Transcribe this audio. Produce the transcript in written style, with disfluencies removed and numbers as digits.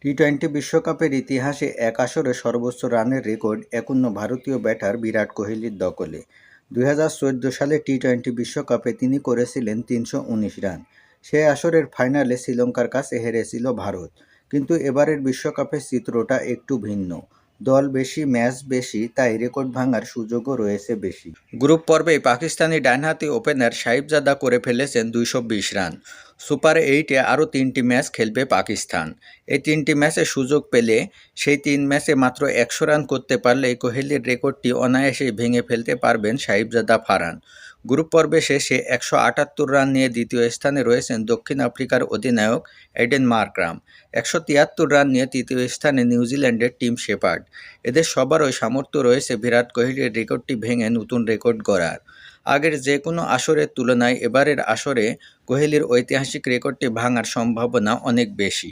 T twenty বিশ্বকাপের ইতিহাসে এক আসরে সর্বোচ্চ রানের রেকর্ড এখনো ভারতীয় ব্যাটার বিরাট কোহলির দখলে। 2014 সালে টি-টোয়েন্টি বিশ্বকাপে তিনি করেছিলেন 319 রান। সেই আসরের ফাইনালে শ্রীলঙ্কার কাছে হেরেছিল ভারত। কিন্তু এবারের বিশ্বকাপের চিত্রটা একটু ভিন্ন। দল বেশি, ম্যাচ বেশি, তাই রেকর্ড ভাঙার সুযোগও রয়েছে বেশি। গ্রুপ পর্বেই পাকিস্তানি ডানহাতি ওপেনার সাহিবজাদা করে ফেলেছেন 220 রান। সুপার 8-এ আরও 3টি ম্যাচ খেলবে পাকিস্তান। এই 3টি ম্যাচে সুযোগ পেলে সেই 3 ম্যাচে মাত্র 100 রান করতে পারলেই কোহলির রেকর্ডটি অনায়াসেই ভেঙে ফেলতে পারবেন সাহিবজাদা ফারহান। গ্রুপ পর্বে শেষে 178 রান নিয়ে দ্বিতীয় স্থানে রয়েছেন দক্ষিণ আফ্রিকার অধিনায়ক এডেন মার্করাম। 173 রান নিয়ে তৃতীয় স্থানে নিউজিল্যান্ডের টিম শেপার্ড। এদের সবারই সামর্থ্য রয়েছে বিরাট কোহলির রেকর্ডটি ভেঙে নতুন রেকর্ড গড়ার। আগের যে কোনো আসরের তুলনায় এবারের আসরে কোহলির ঐতিহাসিক রেকর্ডটি ভাঙার সম্ভাবনা অনেক বেশি।